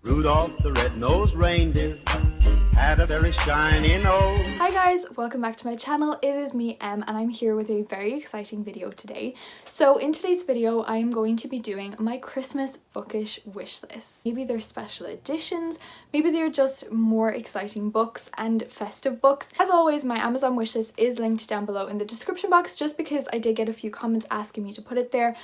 Rudolph the red-nosed reindeer had a very shiny nose. Hi guys, welcome back to my channel. It is me, Em, and I'm here with a very exciting video today. So in today's video, I am going to be doing my Christmas bookish wish list. Maybe they're special editions, maybe they're just more exciting books and festive books. As always, my Amazon wishlist is linked down below in the description box just because I did get a few comments asking me to put it there.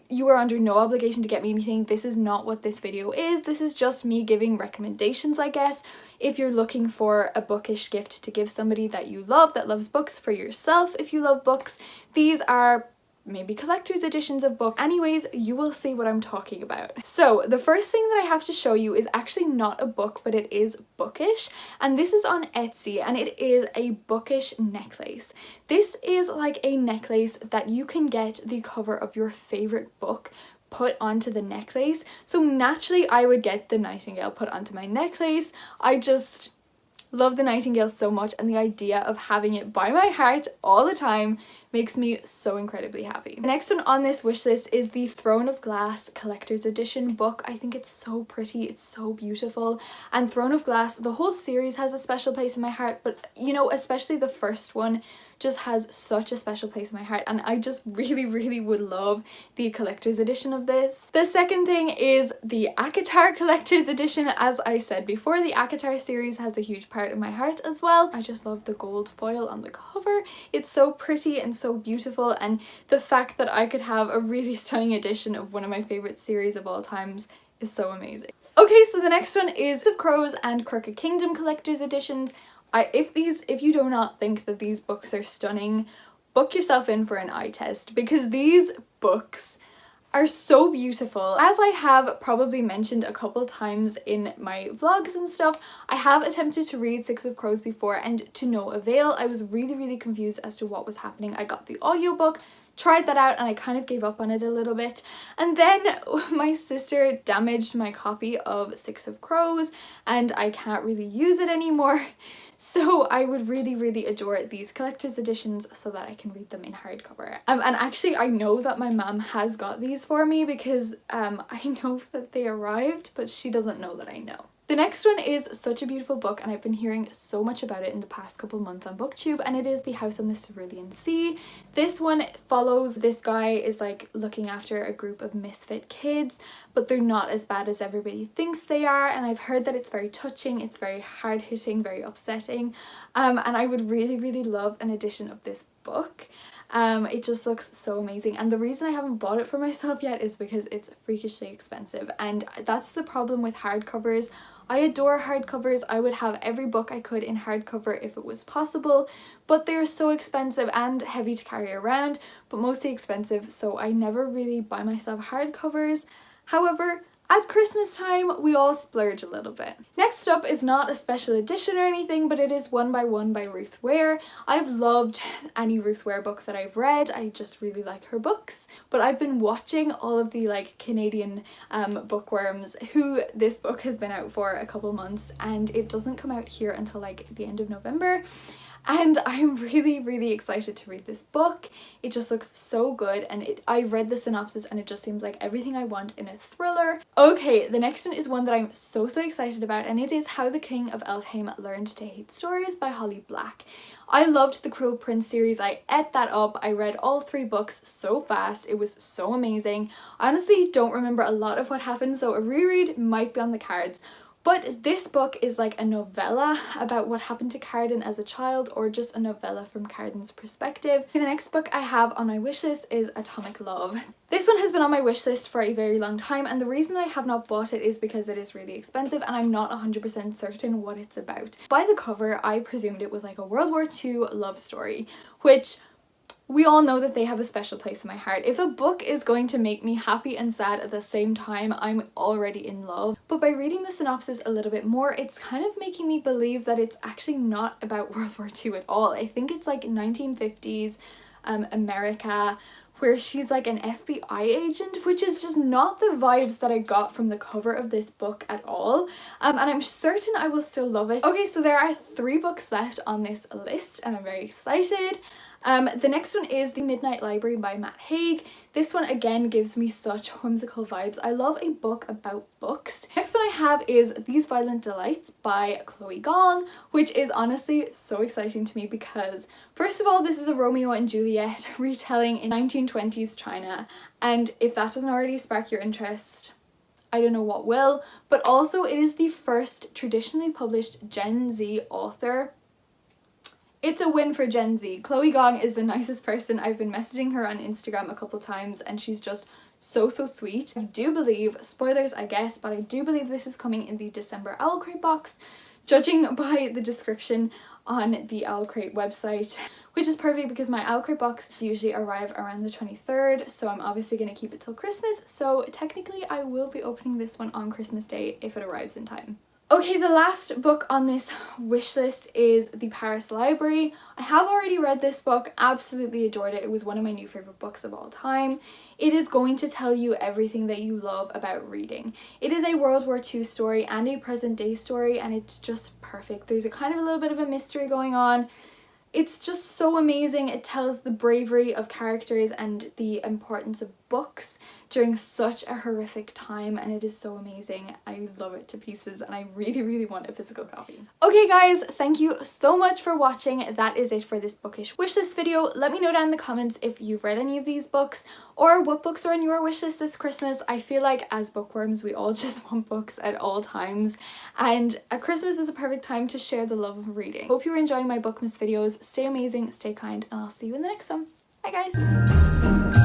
You are under no obligation to get me anything. This is not what this video is. This is just me giving recommendations, I guess. If you're looking for a bookish gift to give somebody that you love, that loves books, for yourself if you love books, these are maybe collector's editions of books. Anyways, you will see what I'm talking about. So the first thing that I have to show you is actually not a book, but it is bookish, and this is on Etsy, and it is a bookish necklace. This is like a necklace that you can get the cover of your favorite book put onto the necklace. So naturally I would get the Nightingale put onto my necklace. I just love the Nightingale so much, and the idea of having it by my heart all the time makes me so incredibly happy. The next one on this wish list is the Throne of Glass collector's edition book. I think it's so pretty, it's so beautiful, and Throne of Glass, the whole series has a special place in my heart, but you know, especially the first one just has such a special place in my heart, and I just really would love the collector's edition of this. The second thing is the ACOTAR collector's edition. As I said before, the ACOTAR series has a huge part in my heart as well. I just love the gold foil on the cover. It's so pretty and so beautiful, and the fact that I could have a really stunning edition of one of my favorite series of all times is so amazing. Okay, so the next one is the Crows and Crooked Kingdom collector's editions. If you do not think that these books are stunning, book yourself in for an eye test, because these books are so beautiful. As I have probably mentioned a couple times in my vlogs and stuff, I have attempted to read Six of Crows before, and to no avail. I was really confused as to what was happening. I got the audiobook, tried that out, and I kind of gave up on it a little bit, and then my sister damaged my copy of Six of Crows and I can't really use it anymore. So I would really adore these collector's editions so that I can read them in hardcover. And actually I know that my mom has got these for me because I know that they arrived, but she doesn't know that I know. The next one is such a beautiful book, and I've been hearing so much about it in the past couple months on BookTube, and it is The House on the Cerulean Sea. This one follows, this guy is like looking after a group of misfit kids, but they're not as bad as everybody thinks they are, and I've heard that it's very touching, it's very hard-hitting, very upsetting, and I would really love an edition of this book. It just looks so amazing, and the reason I haven't bought it for myself yet is because it's freakishly expensive, and that's the problem with hardcovers. I adore hardcovers. I would have every book I could in hardcover if it was possible, but they're so expensive and heavy to carry around, but mostly expensive, so I never really buy myself hardcovers. However, at Christmas time, we all splurge a little bit. Next up is not a special edition or anything, but it is One by One by Ruth Ware. I've loved any Ruth Ware book that I've read. I just really like her books. But I've been watching all of the like Canadian bookworms who this book has been out for a couple months, and it doesn't come out here until like the end of November. And I'm really excited to read this book. It just looks so good, and I read the synopsis and it just seems like everything I want in a thriller. Okay, the next one is one that I'm so excited about, and it is How the King of Elfhame Learned to Hate Stories by Holly Black. I loved the Cruel Prince series. I ate that up. I read all 3 books so fast. It was so amazing. I honestly don't remember a lot of what happened, so a reread might be on the cards. But this book is like a novella about what happened to Cardan as a child, or just a novella from Cardan's perspective. The next book I have on my wishlist is Atomic Love. This one has been on my wishlist for a very long time, and the reason I have not bought it is because it is really expensive and I'm not 100% certain what it's about. By the cover, I presumed it was like a World War II love story, which we all know that they have a special place in my heart. If a book is going to make me happy and sad at the same time, I'm already in love. But by reading the synopsis a little bit more, it's kind of making me believe that it's actually not about World War II at all. I think it's like 1950s America, where she's like an FBI agent, which is just not the vibes that I got from the cover of this book at all. And I'm certain I will still love it. Okay, so there are 3 books left on this list and I'm very excited. The next one is The Midnight Library by Matt Haig. This one again gives me such whimsical vibes. I love a book about books. Next one I have is These Violent Delights by Chloe Gong, which is honestly so exciting to me because first of all, this is a Romeo and Juliet retelling in 1920s China, and if that doesn't already spark your interest, I don't know what will. But also it is the first traditionally published Gen Z author. It's a win for Gen Z. Chloe Gong is the nicest person. I've been messaging her on Instagram a couple times and she's just so sweet. I do believe, spoilers I guess, but I do believe this is coming in the December Owl Crate box, judging by the description on the Owl Crate website, which is perfect because my Owl Crate box usually arrive around the 23rd, so I'm obviously going to keep it till Christmas, so technically I will be opening this one on Christmas Day if it arrives in time. Okay, the last book on this wish list is The Paris Library. I have already read this book, absolutely adored it. It was one of my new favorite books of all time. It is going to tell you everything that you love about reading. It is a World War II story and a present day story, and it's just perfect. There's a kind of a little bit of a mystery going on. It's just so amazing. It tells the bravery of characters and the importance of books during such a horrific time, and it is so amazing. I love it to pieces and I really want a physical copy. Okay guys, thank you so much for watching. That is it for this bookish wishlist video. Let me know down in the comments if you've read any of these books or what books are on your wishlist this Christmas. I feel like as bookworms we all just want books at all times, and at Christmas is a perfect time to share the love of reading. Hope you're enjoying my Bookmas videos. Stay amazing, stay kind, and I'll see you in the next one. Bye guys!